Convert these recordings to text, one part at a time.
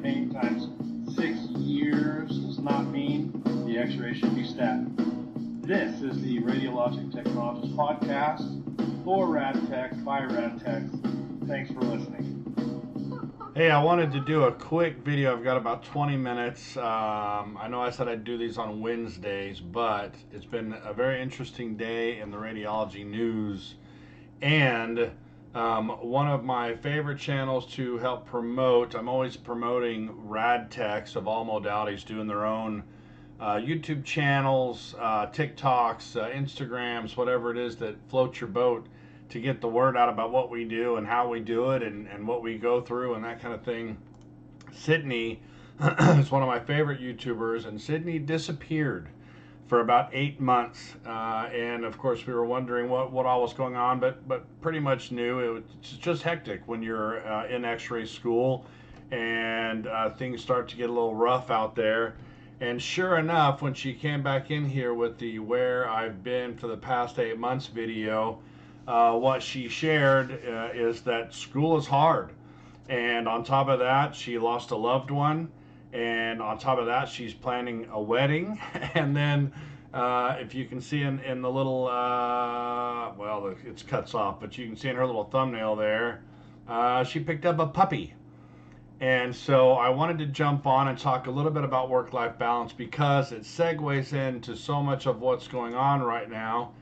pain times 6 years does not mean the X-ray should be static. This is the Radiologic Technologist podcast for RadTech by RadTech. Thanks for listening. Hey, I wanted to do a quick video. I've got about 20 minutes. I know I said I'd do these on Wednesdays, but it's been a very interesting day in the radiology news. And one of my favorite channels to help promote, I'm always promoting RadTechs of all modalities doing their own YouTube channels, TikToks, Instagrams, whatever it is that floats your boat to get the word out about what we do and how we do it and what we go through and that kind of thing. Sydney is one of my favorite YouTubers, and Sydney disappeared for about 8 months. And of course we were wondering what all was going on, but pretty much knew it was just hectic when you're in X-ray school and things start to get a little rough out there. And sure enough, when she came back in here with the Where I've Been for the past 8 months video, what she shared is that school is hard. And on top of that, she lost a loved one. And on top of that, she's planning a wedding. And then if you can see in the little, well, it's cuts off, but you can see in her little thumbnail there, she picked up a puppy. And so I wanted to jump on and talk a little bit about work-life balance because it segues into so much of what's going on right now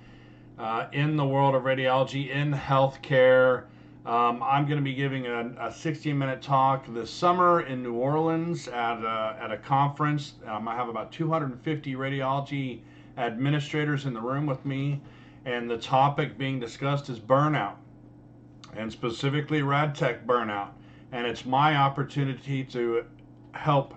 in the world of radiology, in healthcare. I'm going to be giving a 60-minute talk this summer in New Orleans at a conference. I have about 250 radiology administrators in the room with me, and the topic being discussed is burnout, and specifically RadTech burnout. And it's my opportunity to help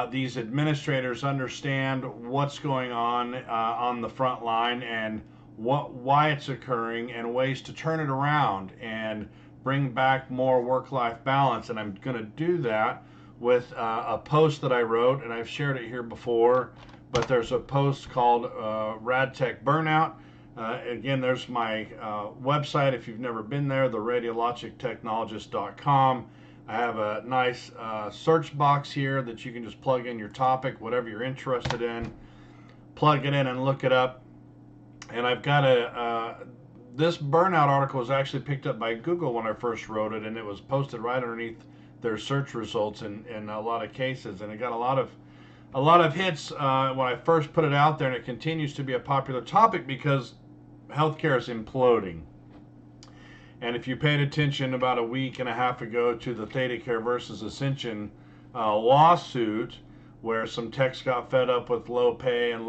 these administrators understand what's going on the front line and why it's occurring and ways to turn it around and bring back more work-life balance. And I'm going to do that with a post that I wrote, and I've shared it here before, but there's a post called RadTech Burnout. Again, there's my website if you've never been there, theradiologictechnologist.com. I have a nice search box here that you can just plug in your topic, whatever you're interested in, plug it in and look it up. And I've got this burnout article was actually picked up by Google when I first wrote it, and it was posted right underneath their search results in a lot of cases, and it got a lot of hits when I first put it out there, and it continues to be a popular topic because healthcare is imploding. And if you paid attention about a week and a half ago to the ThedaCare versus Ascension lawsuit, where some techs got fed up with low pay and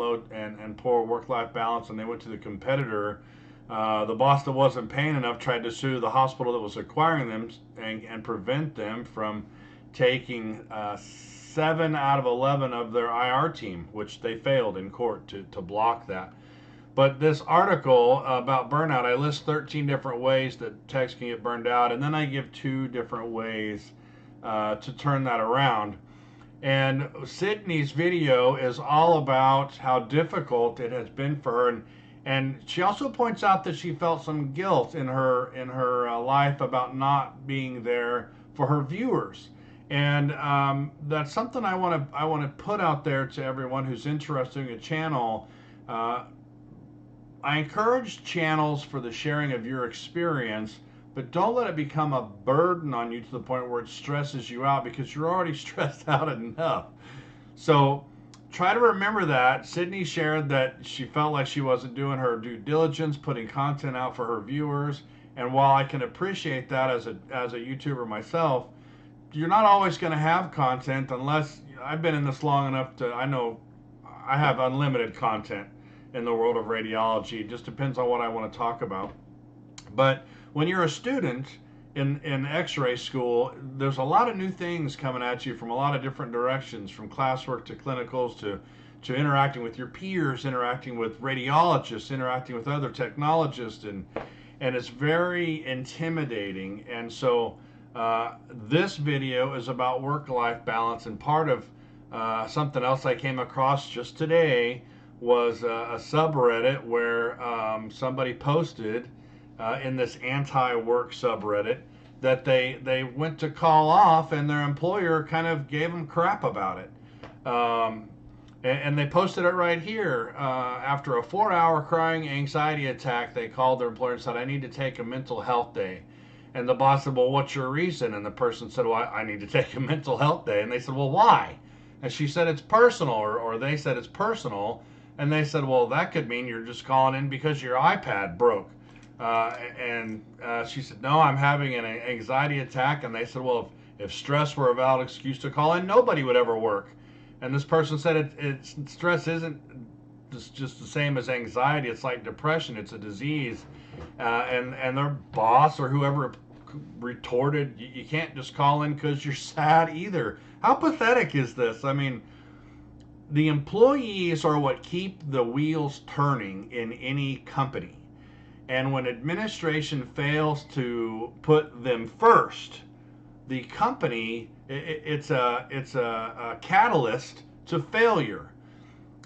poor work-life balance, and they went to the competitor. The boss that wasn't paying enough tried to sue the hospital that was acquiring them and prevent them from taking 7 out of 11 of their IR team, which they failed in court to block that. But this article about burnout, I list 13 different ways that techs can get burned out, and then I give 2 different ways to turn that around. And Sydney's video is all about how difficult it has been for her, and she also points out that she felt some guilt in her life about not being there for her viewers. And that's something I want to put out there to everyone who's interested in a channel. I encourage channels for the sharing of your experience, but don't let it become a burden on you to the point where it stresses you out, because you're already stressed out enough. So try to remember that. Sydney shared that she felt like she wasn't doing her due diligence, putting content out for her viewers. And while I can appreciate that as a YouTuber myself, you're not always going to have content unless, I've been in this long enough to, I know I have unlimited content in the world of radiology. It just depends on what I want to talk about. But when you're a student in X-ray school, there's a lot of new things coming at you from a lot of different directions, from classwork to clinicals to interacting with your peers, interacting with radiologists, interacting with other technologists, and it's very intimidating. And so this video is about work-life balance, and part of something else I came across just today was a subreddit where somebody posted in this anti-work subreddit that they went to call off and their employer kind of gave them crap about it. And they posted it right here. After a 4-hour crying anxiety attack, they called their employer and said, I need to take a mental health day. And the boss said, well, what's your reason? And the person said, well, I need to take a mental health day. And they said, well, why? And she said, it's personal, or they said it's personal. And they said, well, that could mean you're just calling in because your iPad broke. And she said, no, I'm having an anxiety attack. And they said, well, if stress were a valid excuse to call in, nobody would ever work. And this person said, stress isn't just the same as anxiety. It's like depression. It's a disease. And their boss or whoever retorted, you can't just call in because you're sad either. How pathetic is this? I mean, the employees are what keep the wheels turning in any company. And when administration fails to put them first, the company, it's a catalyst to failure.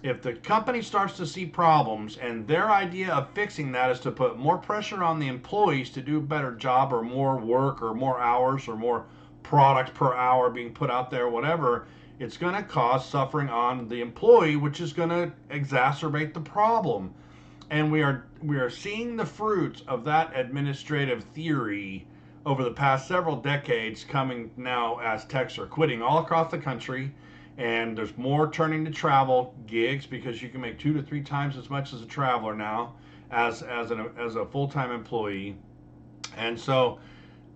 If the company starts to see problems and their idea of fixing that is to put more pressure on the employees to do a better job or more work or more hours or more products per hour being put out there, whatever, it's going to cause suffering on the employee, which is going to exacerbate the problem. And we are seeing the fruits of that administrative theory over the past several decades coming now as techs are quitting all across the country, and there's more turning to travel gigs because you can make 2 to 3 times as much as a traveler now as a full-time employee. And so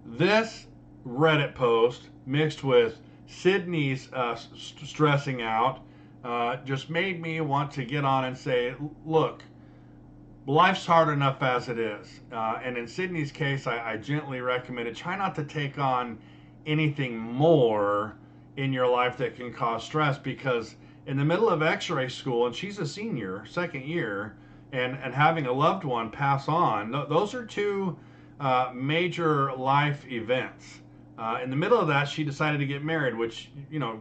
this Reddit post mixed with Sydney's stressing out just made me want to get on and say, look, life's hard enough as it is. And in Sydney's case, I gently recommended try not to take on anything more in your life that can cause stress, because in the middle of Xray school, and she's a senior, second year, and having a loved one pass on, those are 2 major life events. In the middle of that, she decided to get married, which, you know,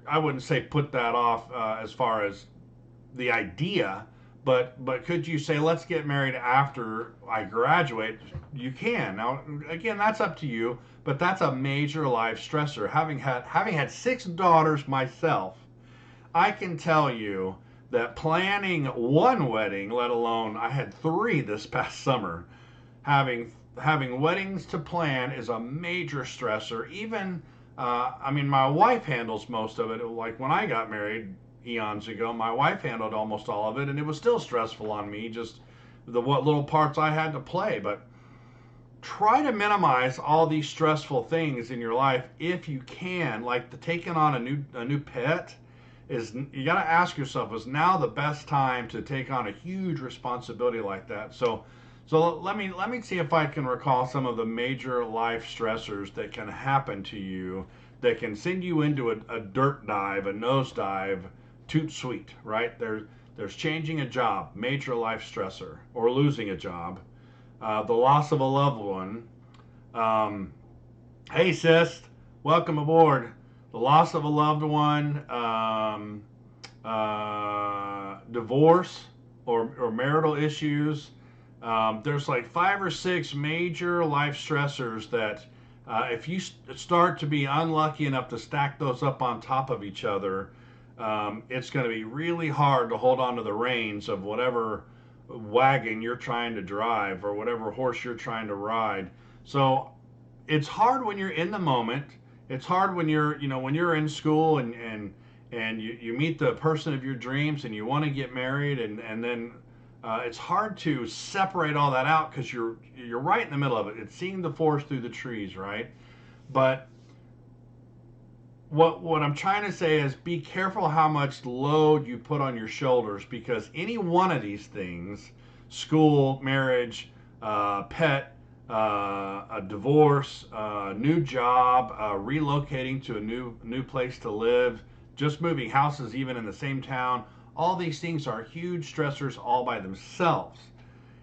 I wouldn't say put that off as far as the idea. But could you say, let's get married after I graduate? You can. Now, again, that's up to you, but that's a major life stressor. Having had 6 daughters myself, I can tell you that planning one wedding, let alone I had 3 this past summer, having weddings to plan is a major stressor. Even, I mean, my wife handles most of it. Like when I got married eons ago, my wife handled almost all of it, and it was still stressful on me, just what little parts I had to play. But try to minimize all these stressful things in your life if you can. Like taking on a new pet is, you got to ask yourself, is now the best time to take on a huge responsibility like that? So let me see if I can recall some of the major life stressors that can happen to you that can send you into a dirt dive, a nosedive, toot sweet, right? There's changing a job, major life stressor, or losing a job, the loss of a loved one. Hey sis, welcome aboard. The loss of a loved one, divorce or marital issues. There's like 5 or 6 major life stressors that if you start to be unlucky enough to stack those up on top of each other, it's going to be really hard to hold on to the reins of whatever wagon you're trying to drive or whatever horse you're trying to ride. So it's hard when you're in the moment. It's hard when you're, when you're in school and you meet the person of your dreams and you want to get married, and then it's hard to separate all that out because you're right in the middle of it. It's seeing the forest through the trees, right? But what I'm trying to say is be careful how much load you put on your shoulders, because any one of these things, school, marriage, pet, a divorce, new job, relocating to a new place to live, just moving houses even in the same town, all these things are huge stressors all by themselves.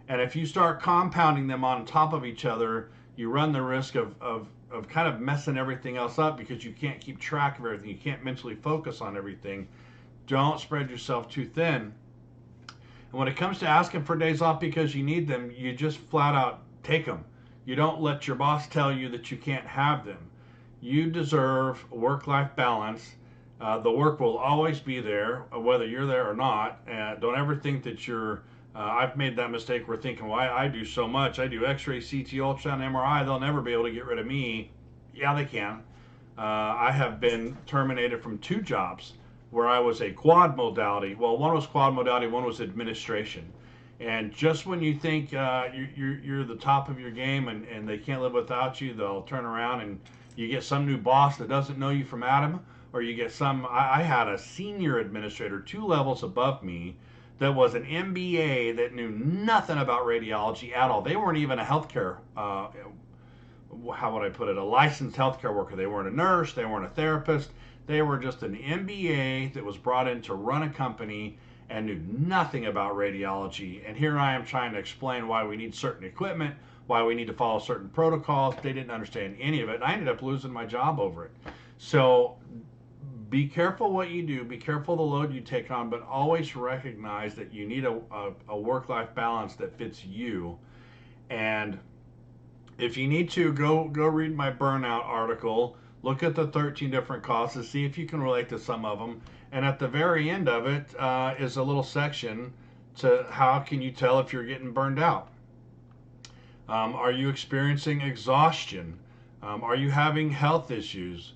And if you start compounding them on top of each other, you run the risk of kind of messing everything else up, because you can't keep track of everything. You can't mentally focus on everything. Don't spread yourself too thin. And when it comes to asking for days off because you need them, you just flat out take them. You don't let your boss tell you that you can't have them. You deserve work-life balance. The work will always be there, whether you're there or not. Don't ever think that you're. I've made that mistake where thinking, why I do so much. I do X-ray, CT, ultrasound, MRI. They'll never be able to get rid of me. Yeah, they can. I have been terminated from 2 jobs where I was a quad modality. Well, one was quad modality, one was administration. And just when you think you're the top of your game and they can't live without you, they'll turn around and you get some new boss that doesn't know you from Adam, or you get some. I had a senior administrator 2 levels above me that was an MBA that knew nothing about radiology at all. They weren't even a healthcare, how would I put it, a licensed healthcare worker. They weren't a nurse, they weren't a therapist. They were just an MBA that was brought in to run a company and knew nothing about radiology. And here I am trying to explain why we need certain equipment, why we need to follow certain protocols. They didn't understand any of it. And I ended up losing my job over it. So be careful what you do, be careful the load you take on, but always recognize that you need a work-life balance that fits you. And if you need to, go read my burnout article, look at the 13 different causes, see if you can relate to some of them. And at the very end of it is a little section to how can you tell if you're getting burned out. Are you experiencing exhaustion? Are you having health issues?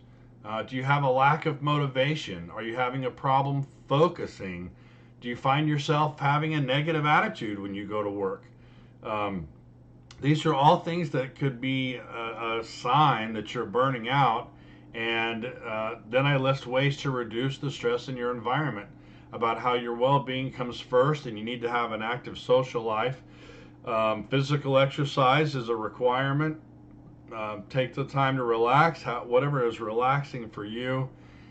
Do you have a lack of motivation? Are you having a problem focusing? Do you find yourself having a negative attitude when you go to work? These are all things that could be a sign that you're burning out. And then I list ways to reduce the stress in your environment, about how your well-being comes first and you need to have an active social life. Physical exercise is a requirement. Take the time to relax, whatever is relaxing for you.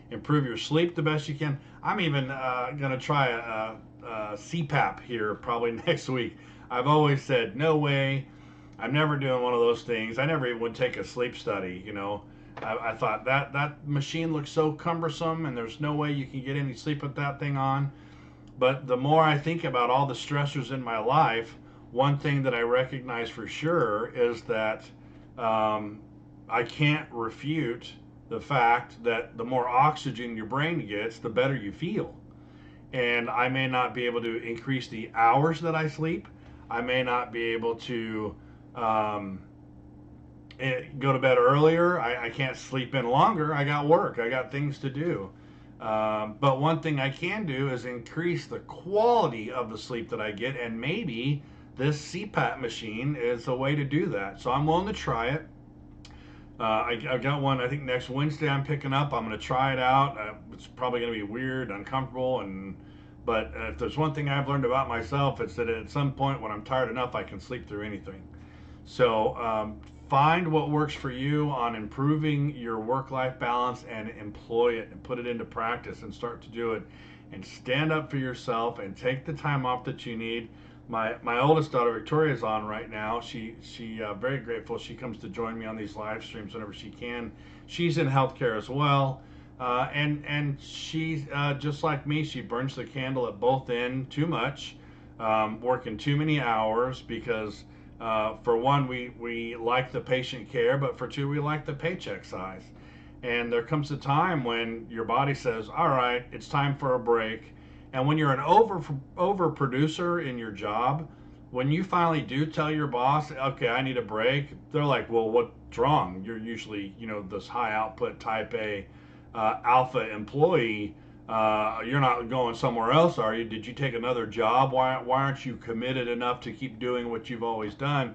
Improve your sleep the best you can. I'm even going to try a CPAP here probably next week. I've always said, no way. I'm never doing one of those things. I never even would take a sleep study, you know. I thought that machine looks so cumbersome and there's no way you can get any sleep with that thing on. But the more I think about all the stressors in my life, one thing that I recognize for sure is that I can't refute the fact that the more oxygen your brain gets, the better you feel. And I may not be able to increase the hours that I sleep. I may not be able to go to bed earlier. I can't sleep in longer. I got work. I got things to do. But one thing I can do is increase the quality of the sleep that I get, and maybe this CPAP machine is a way to do that. So I'm willing to try it. I got one, I think next Wednesday I'm picking up. I'm going to try it out. It's probably going to be weird, uncomfortable, but if there's one thing I've learned about myself, it's that at some point when I'm tired enough, I can sleep through anything. So find what works for you on improving your work-life balance and employ it and put it into practice and start to do it and stand up for yourself and take the time off that you need. My oldest daughter Victoria is on right now. She very grateful. She comes to join me on these live streams whenever she can. She's in healthcare as well, and she's just like me. She burns the candle at both ends too much, working too many hours because for one we like the patient care, but for two we like the paycheck size. And there comes a time when your body says, "All right, it's time for a break." And when you're an over producer in your job, when you finally do tell your boss, okay, I need a break, they're like, well, what's wrong? You're usually, this high output type A alpha employee. You're not going somewhere else, are you? Did you take another job? Why aren't you committed enough to keep doing what you've always done?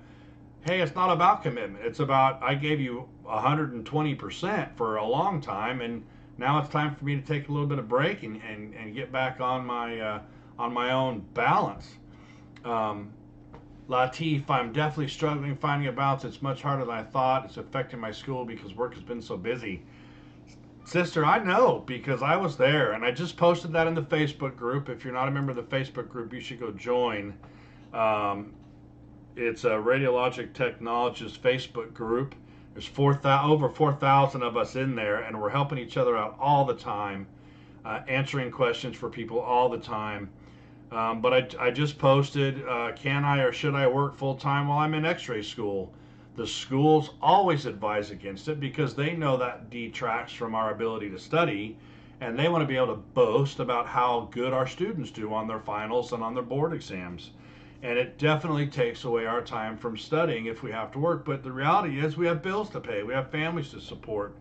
Hey, it's not about commitment. It's about, I gave you 120% for a long time, and now it's time for me to take a little bit of break and get back on my own balance. Latif, I'm definitely struggling finding a balance. It's much harder than I thought. It's affecting my school because work has been so busy. Sister, I know because I was there, and I just posted that in the Facebook group. If you're not a member of the Facebook group, you should go join. It's a Radiologic Technologist Facebook group. There's over 4,000 of us in there, and we're helping each other out all the time, answering questions for people all the time. But I just posted, can I or should I work full-time while I'm in X-ray school? The schools always advise against it because they know that detracts from our ability to study, and they want to be able to boast about how good our students do on their finals and on their board exams. And it definitely takes away our time from studying if we have to work. But the reality is we have bills to pay, we have families to support.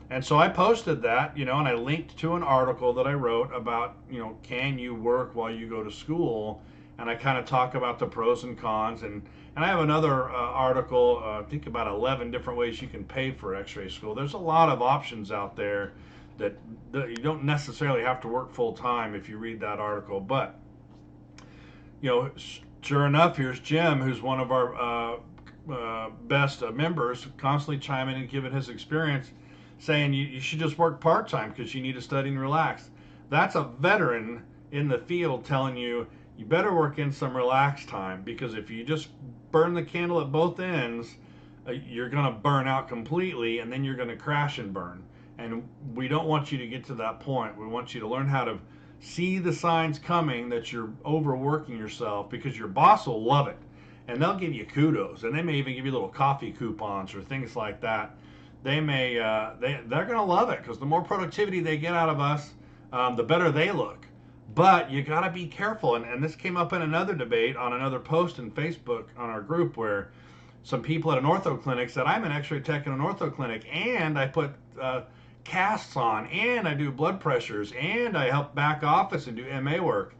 And so I posted that, and I linked to an article that I wrote about, can you work while you go to school? And I kind of talk about the pros and cons. And I have another article, I think about 11 different ways you can pay for Xray school. There's a lot of options out there that you don't necessarily have to work full time if you read that article. But, sure enough, here's Jim, who's one of our best members, constantly chiming in and giving his experience, saying you should just work part-time because you need to study and relax. That's a veteran in the field telling you better work in some relaxed time, because if you just burn the candle at both ends, you're going to burn out completely, and then you're going to crash and burn. And we don't want you to get to that point. We want you to learn how to see the signs coming that you're overworking yourself, because your boss will love it. And they'll give you kudos, and they may even give you little coffee coupons or things like that. They're going to love it, because the more productivity they get out of us, the better they look. But you got to be careful. And this came up in another debate on another post in Facebook on our group, where some people at an ortho clinic said, I'm an X-ray tech in an ortho clinic, and I put casts on, and I do blood pressures, and I help back office and do MA work.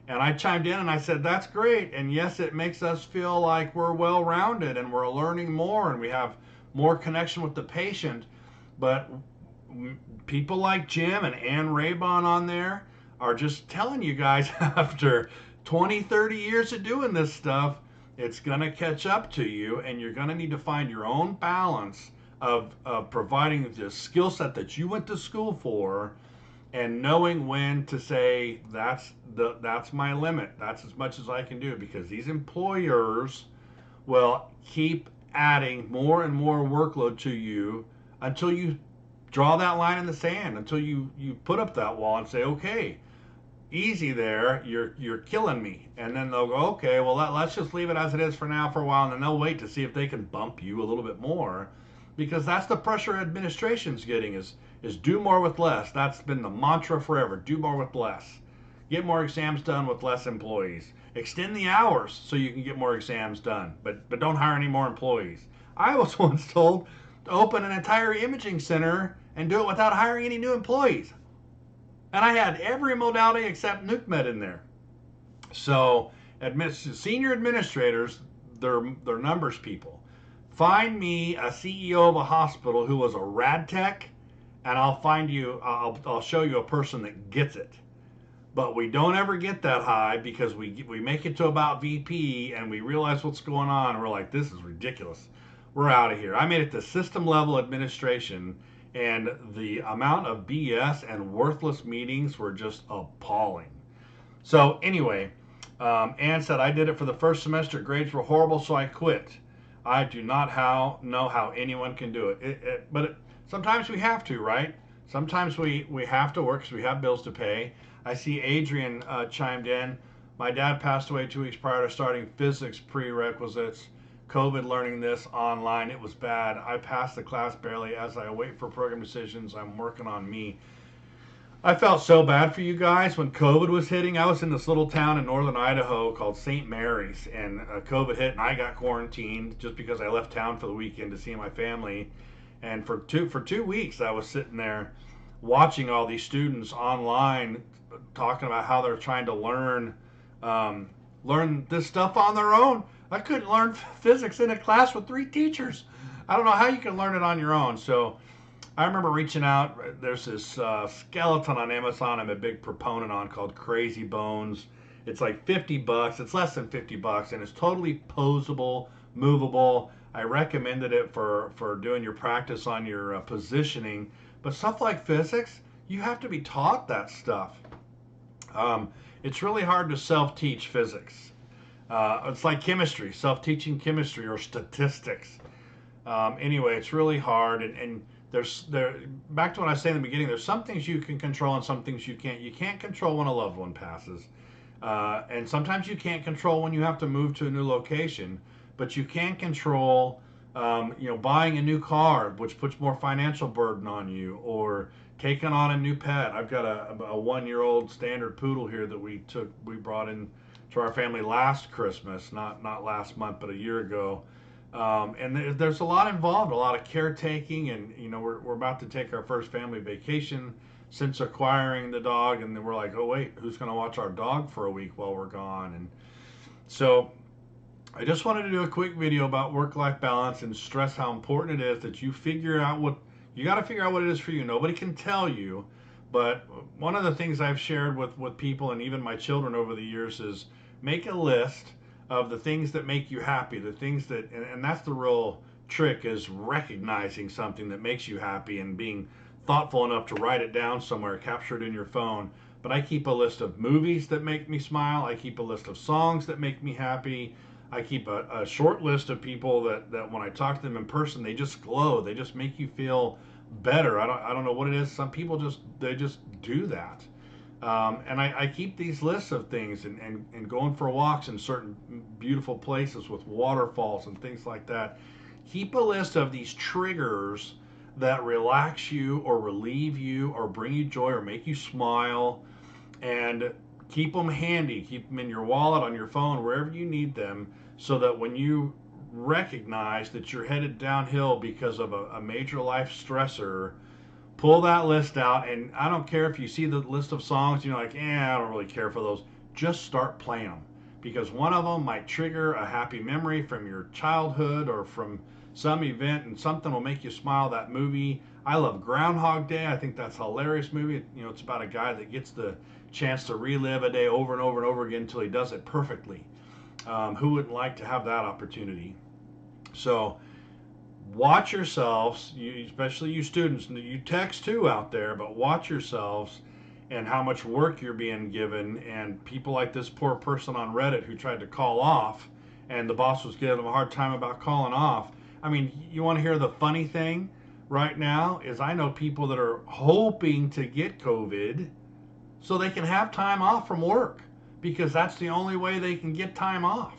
And I chimed in and I said, that's great. And yes, it makes us feel like we're well-rounded and we're learning more and we have more connection with the patient. But people like Jim and Ann Raybon on there are just telling you guys, after 20, 30 years of doing this stuff, it's going to catch up to you, and you're going to need to find your own balance of providing the skill set that you went to school for, and knowing when to say that's my limit. That's as much as I can do, because these employers will keep adding more and more workload to you until you draw that line in the sand, until you put up that wall and say, okay, easy there, you're killing me. And then they'll go, okay, well, let's just leave it as it is for now for a while, and then they'll wait to see if they can bump you a little bit more, because that's the pressure administration's getting, is do more with less. That's been the mantra forever. Do more with less. Get more exams done with less employees. Extend the hours so you can get more exams done, but don't hire any more employees. I was once told to open an entire imaging center and do it without hiring any new employees. And I had every modality except nuke med in there. So senior administrators, they're numbers people. Find me a CEO of a hospital who was a rad tech, and I'll show you a person that gets it. But we don't ever get that high, because we make it to about VP and we realize what's going on, and we're like, this is ridiculous. We're out of here. I made it to system level administration, and the amount of BS and worthless meetings were just appalling. So anyway, Ann said, I did it for the first semester. Grades were horrible, so I quit. I do not know how anyone can do it. But sometimes we have to, right? Sometimes we have to work because we have bills to pay. I see Adrian chimed in. My dad passed away 2 weeks prior to starting physics prerequisites. COVID learning this online. It was bad. I passed the class barely. As I wait for program decisions, I'm working on me. I felt so bad for you guys when COVID was hitting. I was in this little town in northern Idaho called St. Mary's, and COVID hit, and I got quarantined just because I left town for the weekend to see my family. And for two weeks, I was sitting there watching all these students online talking about how they're trying to learn this stuff on their own. I couldn't learn physics in a class with 3 teachers. I don't know how you can learn it on your own. So I remember reaching out. There's this skeleton on Amazon I'm a big proponent on called Crazy Bones. It's like $50. It's less than $50, and it's totally posable, movable. I recommended it for doing your practice on your positioning. But stuff like physics, you have to be taught that stuff. It's really hard to self-teach physics. It's like chemistry, self-teaching chemistry or statistics. Anyway, it's really hard, and back to what I said in the beginning, there's some things you can control and some things you can't. You can't control when a loved one passes. And sometimes you can't control when you have to move to a new location, but you can control Buying a new car, which puts more financial burden on you, or taking on a new pet. I've got a 1-year-old standard poodle here that we brought in to our family last Christmas, not last month, but a year ago. And there's a lot involved, a lot of caretaking, and we're about to take our first family vacation since acquiring the dog, and then we're like, oh wait, who's going to watch our dog for a week while we're gone? And so I just wanted to do a quick video about work-life balance and stress how important it is that you figure out what you got to figure out what it is for you. Nobody can tell you, but one of the things I've shared with people and even my children over the years is make a list of the things that make you happy, the things that, and that's the real trick, is recognizing something that makes you happy and being thoughtful enough to write it down somewhere, capture it in your phone. But I keep a list of movies that make me smile. I keep a list of songs that make me happy. I keep a short list of people that when I talk to them in person, they just glow. They just make you feel better. I don't know what it is. Some people just do that. And I keep these lists of things and going for walks in certain beautiful places with waterfalls and things like that. Keep a list of these triggers that relax you or relieve you or bring you joy or make you smile, and keep them handy. Keep them in your wallet, on your phone, wherever you need them, so that when you recognize that you're headed downhill because of a major life stressor, pull that list out. And I don't care if you see the list of songs, you're like, I don't really care for those. Just start playing them, because one of them might trigger a happy memory from your childhood or from some event, and something will make you smile. That movie, I love Groundhog Day. I think that's a hilarious movie. It's about a guy that gets the chance to relive a day over and over and over again until he does it perfectly. Who wouldn't like to have that opportunity? So watch yourselves, especially you students, and you text too out there, but watch yourselves and how much work you're being given. And people like this poor person on Reddit who tried to call off, and the boss was giving him a hard time about calling off. I mean, you want to hear the funny thing right now is I know people that are hoping to get COVID so they can have time off from work, because that's the only way they can get time off.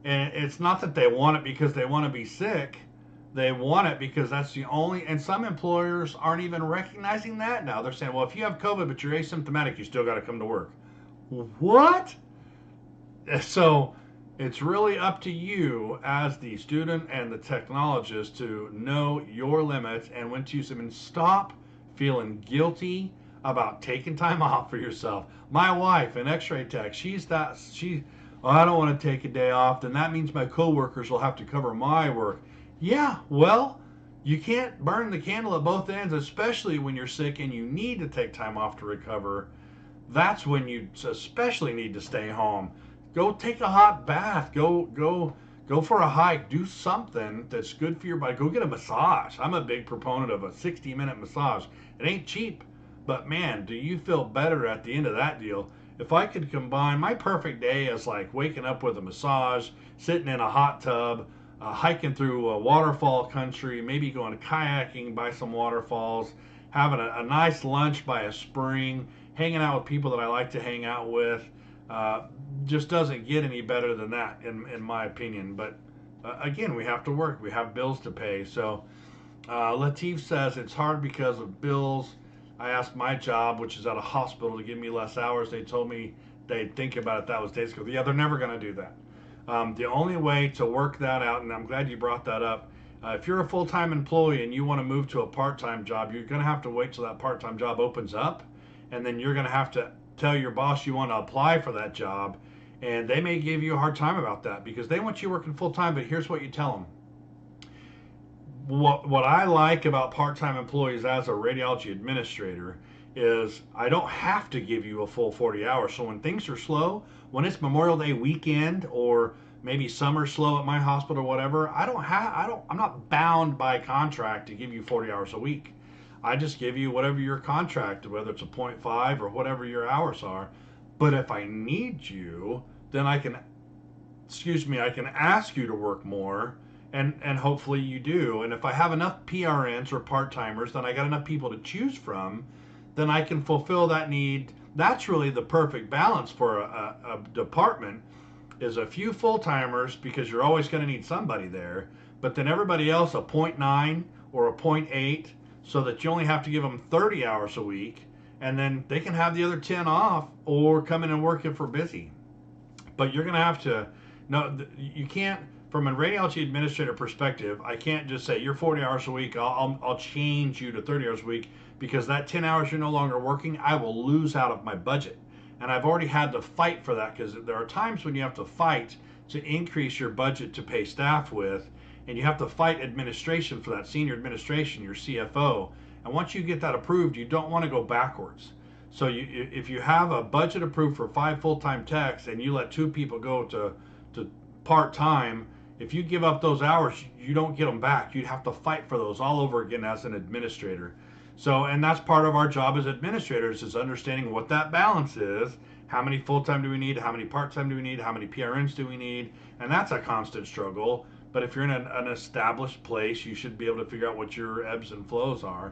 And it's not that they want it because they want to be sick. They want it because that's the only, and some employers aren't even recognizing that now. They're saying, well, if you have COVID but you're asymptomatic, you still got to come to work. What? So it's really up to you as the student and the technologist to know your limits and when to use them, and stop feeling guilty about taking time off for yourself. My wife, an Xray tech, I don't want to take a day off, then that means my coworkers will have to cover my work. Yeah, well, you can't burn the candle at both ends, especially when you're sick and you need to take time off to recover. That's when you especially need to stay home. Go take a hot bath. Go for a hike. Do something that's good for your body. Go get a massage. I'm a big proponent of a 60-minute massage. It ain't cheap, but man, do you feel better at the end of that deal? If I could combine, my perfect day is like waking up with a massage, sitting in a hot tub, hiking through a waterfall country, maybe going kayaking by some waterfalls, having a nice lunch by a spring, hanging out with people that I like to hang out with. Just doesn't get any better than that, in my opinion. But again, we have to work. We have bills to pay. So Latif says it's hard because of bills. I asked my job, which is at a hospital, to give me less hours. They told me they'd think about it. That was days ago. Yeah, they're never going to do that. The only way to work that out, and I'm glad you brought that up, if you're a full-time employee and you want to move to a part-time job, you're going to have to wait till that part-time job opens up, and then you're going to have to tell your boss you want to apply for that job, and they may give you a hard time about that because they want you working full-time. But here's what you tell them. What I like about part-time employees as a radiology administrator is I don't have to give you a full 40 hours. So when things are slow, when it's Memorial Day weekend or maybe summer's slow at my hospital or whatever, I'm not bound by contract to give you 40 hours a week. I just give you whatever your contract, whether it's a 0.5 or whatever your hours are. But if I need you, then I can ask you to work more, and hopefully you do. And if I have enough PRNs or part-timers, then I got enough people to choose from, then I can fulfill that need. That's really the perfect balance for a department, is a few full-timers, because you're always going to need somebody there, but then everybody else a 0.9 or a 0.8, so that you only have to give them 30 hours a week, and then they can have the other 10 off or come in and work if we're busy. But you're going to have to, no, you can't, from a radiology administrator perspective, I can't just say you're 40 hours a week, I'll change you to 30 hours a week, because that 10 hours you're no longer working, I will lose out of my budget. And I've already had to fight for that, because there are times when you have to fight to increase your budget to pay staff with, and you have to fight administration for that, senior administration, your CFO. And once you get that approved, you don't want to go backwards. So if you have a budget approved for 5 full-time techs and you let 2 people go to part-time, if you give up those hours, you don't get them back. You'd have to fight for those all over again as an administrator. So, and that's part of our job as administrators, is understanding what that balance is. How many full-time do we need? How many part-time do we need? How many PRNs do we need? And that's a constant struggle. But if you're in an established place, you should be able to figure out what your ebbs and flows are.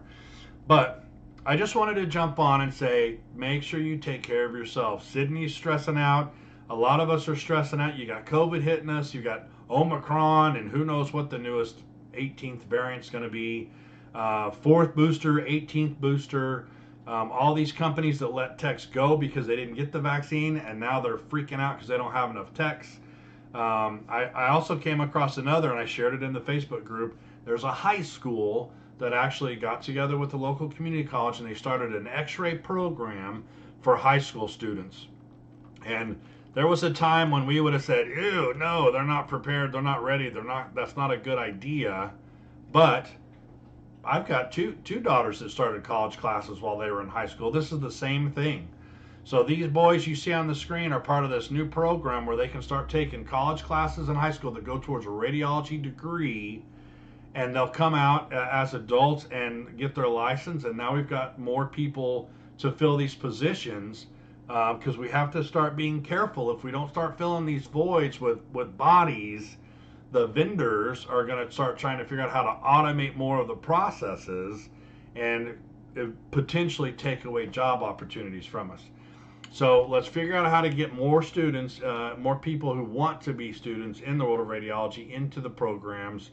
But I just wanted to jump on and say, make sure you take care of yourself. Sydney's stressing out. A lot of us are stressing out. You got COVID hitting us. You got Omicron, and who knows what the newest 18th variant's going to be. 4th booster, 18th booster. All these companies that let techs go because they didn't get the vaccine, and now they're freaking out because they don't have enough techs. I also came across another, and I shared it in the Facebook group. There's a high school that actually got together with the local community college, and they started an Xray program for high school students. And there was a time when we would have said, ew, no, they're not prepared, they're not ready, that's not a good idea. But I've got two daughters that started college classes while they were in high school. This is the same thing. So these boys you see on the screen are part of this new program where they can start taking college classes in high school that go towards a radiology degree, and they'll come out as adults and get their license. And now we've got more people to fill these positions, because we have to start being careful. If we don't start filling these voids with bodies, the vendors are going to start trying to figure out how to automate more of the processes and potentially take away job opportunities from us. So let's figure out how to get more students, more people who want to be students in the world of radiology into the programs.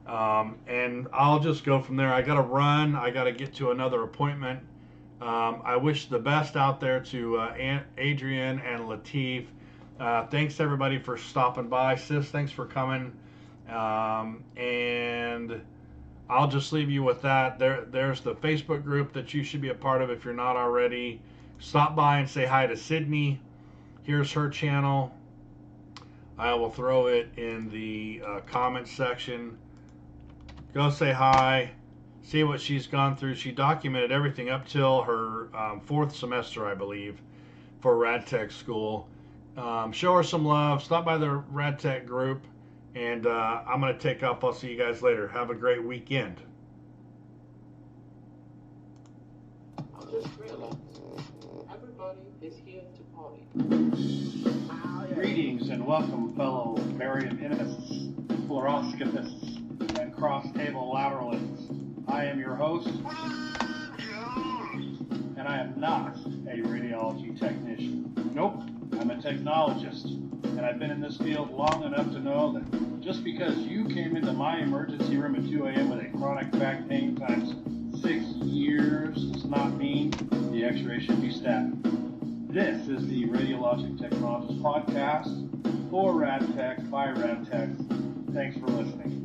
And I'll just go from there. I got to run. I got to get to another appointment. I wish the best out there to Adrian and Latif. Thanks everybody for stopping by. Sis, thanks for coming. And I'll just leave you with that. There's the Facebook group that you should be a part of if you're not already. Stop by and say hi to Sydney. Here's her channel. I will throw it in the comments section. Go say hi. See what she's gone through. She documented everything up till her 4th semester, I believe, for RadTech school. Show her some love. Stop by the RadTech group. And I'm going to take off. I'll see you guys later. Have a great weekend. I just realized everybody is here to party. Greetings and welcome, fellow barium-inimists, fluoroscopists, and cross-table lateralists. I am your host, and I am not a radiology technician. Nope, I'm a technologist, and I've been in this field long enough to know that just because you came into my emergency room at 2 a.m. with a chronic back pain times 6 years does not mean the X-ray should be stacked. This is the Radiologic Technologist podcast for RadTech by RadTech. Thanks for listening.